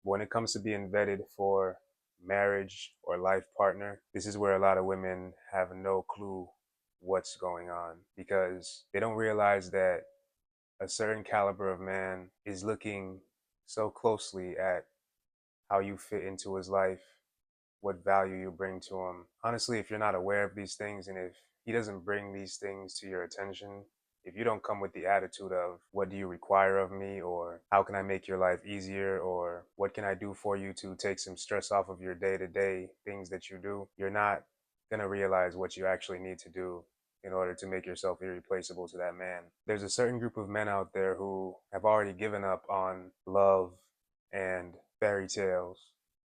When it comes to being vetted for marriage or life partner, this is where a lot of women have no clue what's going on because they don't realize that a certain caliber of man is looking so closely at how you fit into his life, what value you bring to him. Honestly, if you're not aware of these things and if he doesn't bring these things to your attention, if you don't come with the attitude of what do you require of me, or how can I make your life easier, or what can I do for you to take some stress off of your day-to-day things that you do, you're not going to realize what you actually need to do in order to make yourself irreplaceable to that man. There's a certain group of men out there who have already given up on love and fairy tales,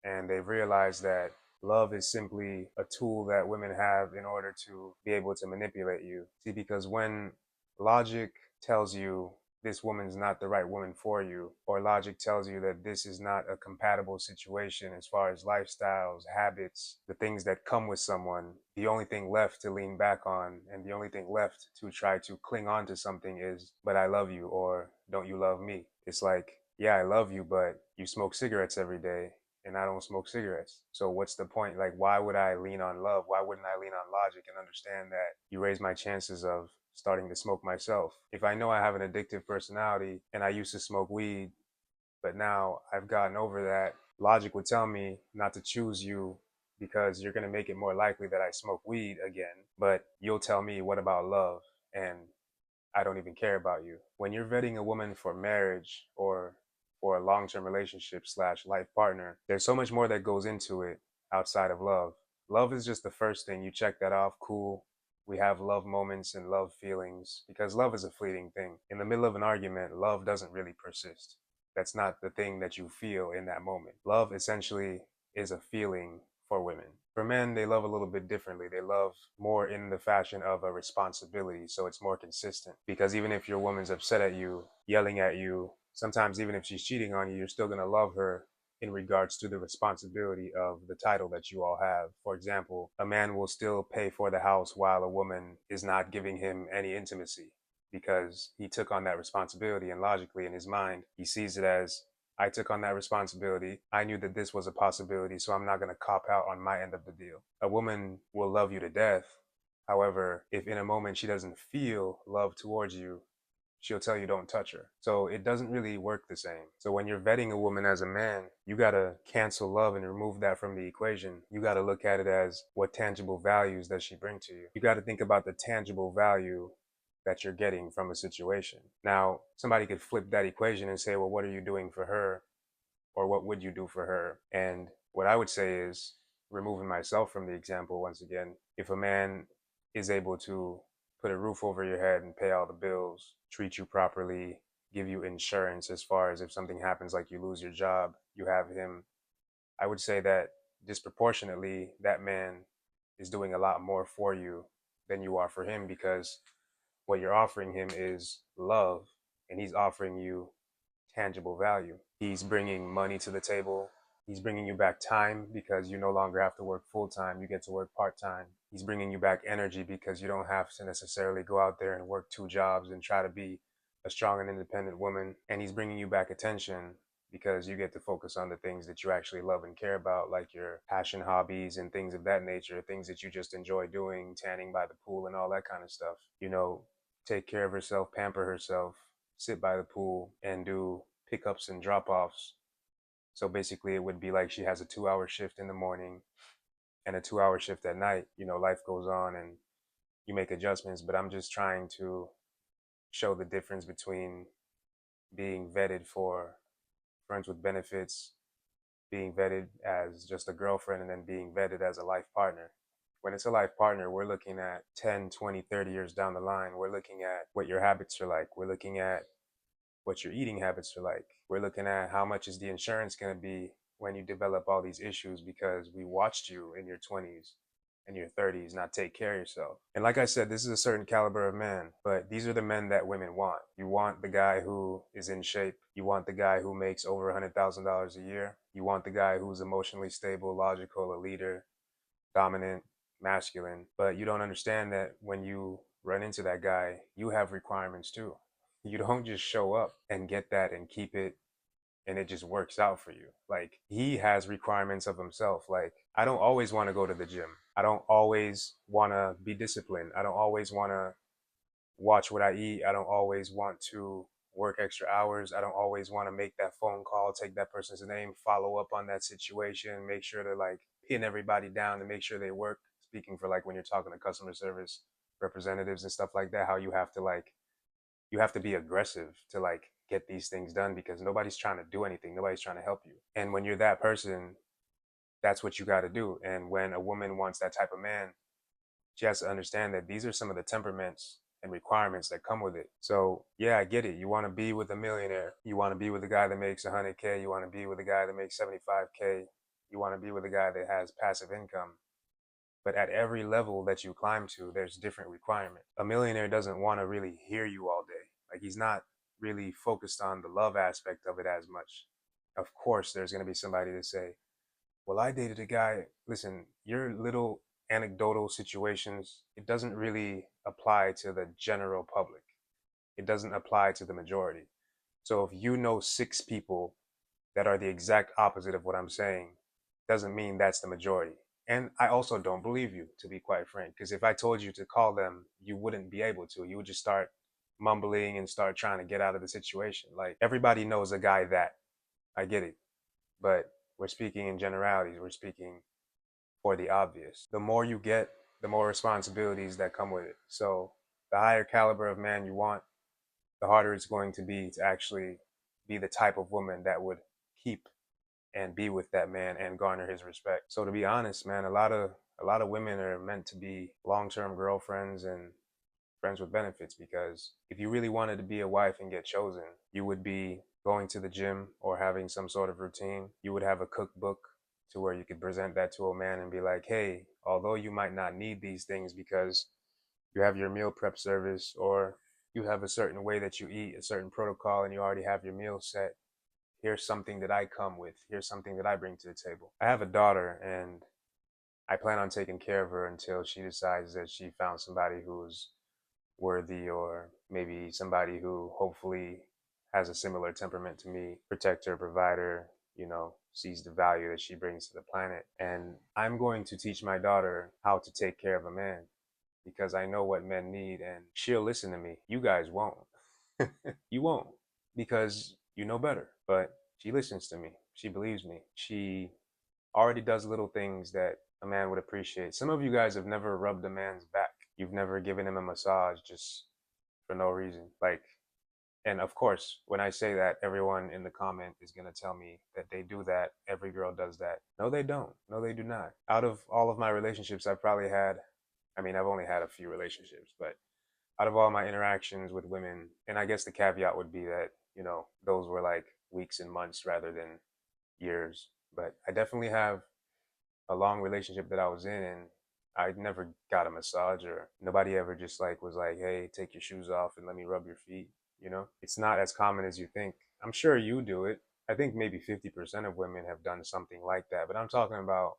and they've realized that love is simply a tool that women have in order to be able to manipulate you. See, because when logic tells you this woman's not the right woman for you, or logic tells you that this is not a compatible situation as far as lifestyles, habits, the things that come with someone, the only thing left to lean back on and the only thing left to try to cling on to something is, but I love you, or don't you love me? It's like, yeah, I love you, but you smoke cigarettes every day and I don't smoke cigarettes. So what's the point? Like, why would I lean on love? Why wouldn't I lean on logic and understand that you raise my chances of starting to smoke myself? If I know I have an addictive personality and I used to smoke weed, but now I've gotten over that, logic would tell me not to choose you because you're going to make it more likely that I smoke weed again. But you'll tell me, what about love? And I don't even care about you. When you're vetting a woman for marriage or for a long-term relationship slash life partner, there's so much more that goes into it outside of love. Love is just the first thing. You check that off, cool. We have love moments and love feelings because love is a fleeting thing. In the middle of an argument, love doesn't really persist. That's not the thing that you feel in that moment. Love essentially is a feeling for women. For men, they love a little bit differently. They love more in the fashion of a responsibility, so it's more consistent. Because even if your woman's upset at you, yelling at you, sometimes even if she's cheating on you, you're still going to love her in regards to the responsibility of the title that you all have. For example, a man will still pay for the house while a woman is not giving him any intimacy because he took on that responsibility, and logically in his mind, he sees it as, I took on that responsibility. I knew that this was a possibility, so I'm not going to cop out on my end of the deal. A woman will love you to death. However, if in a moment she doesn't feel love towards you, she'll tell you don't touch her. So it doesn't really work the same. So when you're vetting a woman as a man, you got to cancel love and remove that from the equation. You got to look at it as, what tangible values does she bring to you? You got to think about the tangible value that you're getting from a situation. Now, somebody could flip that equation and say, well, what are you doing for her? Or what would you do for her? And what I would say is, removing myself from the example once again, if a man is able to put a roof over your head and pay all the bills, treat you properly, give you insurance as far as if something happens, like you lose your job, you have him, I would say that disproportionately, that man is doing a lot more for you than you are for him, because what you're offering him is love, and he's offering you tangible value. He's bringing money to the table. He's bringing you back time because you no longer have to work full time. You get to work part time. He's bringing you back energy because you don't have to necessarily go out there and work two jobs and try to be a strong and independent woman. And he's bringing you back attention because you get to focus on the things that you actually love and care about, like your passion hobbies and things of that nature, things that you just enjoy doing, tanning by the pool and all that kind of stuff. Take care of herself, pamper herself, sit by the pool, and do pickups and drop offs. So basically, it would be like she has a 2 hour shift in the morning and a 2 hour shift at night. Life goes on and you make adjustments, but I'm just trying to show the difference between being vetted for friends with benefits, being vetted as just a girlfriend, and then being vetted as a life partner. When it's a life partner, we're looking at 10, 20, 30 years down the line. We're looking at what your habits are like. We're looking at what your eating habits are like. We're looking at how much is the insurance going to be when you develop all these issues, because we watched you in your 20s and your 30s not take care of yourself. And like I said, this is a certain caliber of man, but these are the men that women want. You want the guy who is in shape. You want the guy who makes over $100,000 a year. You want the guy who's emotionally stable, logical, a leader, dominant, masculine. But you don't understand that when you run into that guy, you have requirements too. You don't just show up and get that and keep it and it just works out for you. Like he has requirements of himself. Like I don't always want to go to the gym. I don't always want to be disciplined. I don't always want to watch what I eat. I don't always want to work extra hours. I don't always want to make that phone call, take that person's name, follow up on that situation, make sure to like pin everybody down to make sure they work. Speaking for like when you're talking to customer service representatives and stuff like that, how you have to like you have to be aggressive to like get these things done because nobody's trying to do anything. Nobody's trying to help you. And when you're that person, that's what you got to do. And when a woman wants that type of man, she has to understand that these are some of the temperaments and requirements that come with it. So yeah, I get it. You want to be with a millionaire. You want to be with a guy that makes 100K. You want to be with a guy that makes 75K. You want to be with a guy that has passive income. But at every level that you climb to, there's different requirements. A millionaire doesn't want to really hear you all day. Like he's not really focused on the love aspect of it as much. Of course, there's going to be somebody to say, well, I dated a guy. Listen, your little anecdotal situations, it doesn't really apply to the general public. It doesn't apply to the majority. So if you know 6 people that are the exact opposite of what I'm saying, doesn't mean that's the majority. And I also don't believe you, to be quite frank, because if I told you to call them, you wouldn't be able to. You would just start mumbling and start trying to get out of the situation. Like everybody knows a guy that. I get it. But we're speaking in generalities. We're speaking for the obvious. The more you get, the more responsibilities that come with it. So the higher caliber of man you want, the harder it's going to be to actually be the type of woman that would keep and be with that man and garner his respect. So to be honest, man, a lot of women are meant to be long-term girlfriends and friends with benefits because if you really wanted to be a wife and get chosen, you would be going to the gym or having some sort of routine. You would have a cookbook to where you could present that to a man and be like, hey, although you might not need these things because you have your meal prep service or you have a certain way that you eat, a certain protocol, and you already have your meal set, here's something that I come with. Here's something that I bring to the table. I have a daughter and I plan on taking care of her until she decides that she found somebody who's worthy or maybe somebody who hopefully has a similar temperament to me, protector, provider, sees the value that she brings to the planet. And I'm going to teach my daughter how to take care of a man because I know what men need and she'll listen to me. You guys won't. You won't because you know better. But she listens to me. She believes me. She already does little things that a man would appreciate. Some of you guys have never rubbed a man's back. You've never given him a massage just for no reason. Like, and of course, when I say that, everyone in the comment is going to tell me that they do that. Every girl does that. No, they don't. No, they do not. Out of all of my relationships, I've probably had, I mean, I've only had a few relationships, but out of all my interactions with women, and I guess the caveat would be that, those were like weeks and months rather than years. But I definitely have a long relationship that I was in and I never got a massage or nobody ever just like was like, hey, take your shoes off and let me rub your feet. It's not as common as you think. I'm sure you do it. I think maybe 50% of women have done something like that, but I'm talking about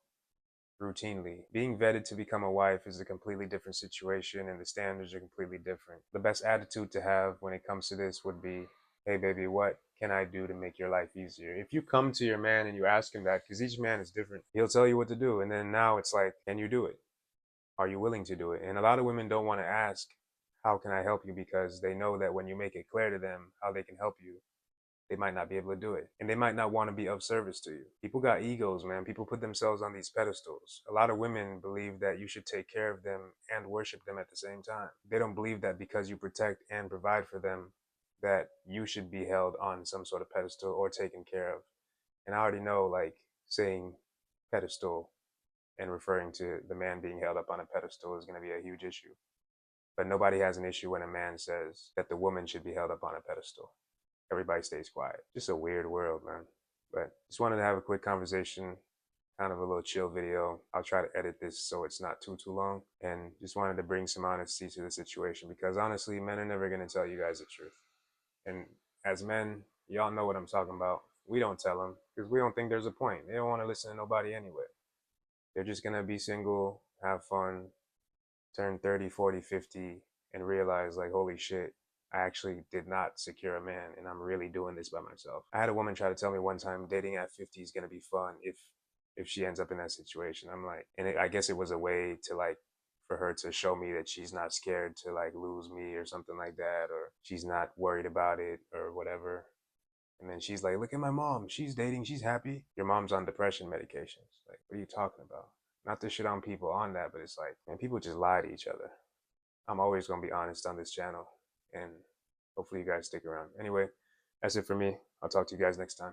routinely. Being vetted to become a wife is a completely different situation and the standards are completely different. The best attitude to have when it comes to this would be, hey baby, what can I do to make your life easier? If you come to your man and you ask him that, because each man is different, he'll tell you what to do. And then now it's like, can you do it? Are you willing to do it? And a lot of women don't want to ask, how can I help you? Because they know that when you make it clear to them how they can help you, they might not be able to do it. And they might not want to be of service to you. People got egos, man. People put themselves on these pedestals. A lot of women believe that you should take care of them and worship them at the same time. They don't believe that because you protect and provide for them, that you should be held on some sort of pedestal or taken care of. And I already know, like, saying pedestal and referring to the man being held up on a pedestal is going to be a huge issue. But nobody has an issue when a man says that the woman should be held up on a pedestal. Everybody stays quiet. Just a weird world, man. But just wanted to have a quick conversation, kind of a little chill video. I'll try to edit this so it's not too long. And just wanted to bring some honesty to the situation because honestly, men are never going to tell you guys the truth. And as men, y'all know what I'm talking about. We don't tell them because we don't think there's a point. They don't want to listen to nobody anyway. They're just going to be single, have fun, turn 30, 40, 50, and realize like, holy shit, I actually did not secure a man and I'm really doing this by myself. I had a woman try to tell me one time dating at 50 is going to be fun if she ends up in that situation. I'm like, and I guess it was a way to like for her to show me that she's not scared to like lose me or something like that, or she's not worried about it or whatever. And then she's like, look at my mom. She's dating. She's happy. Your mom's on depression medications. Like, what are you talking about? Not to shit on people on that, but it's like, man, people just lie to each other. I'm always going to be honest on this channel. And hopefully you guys stick around. Anyway, that's it for me. I'll talk to you guys next time.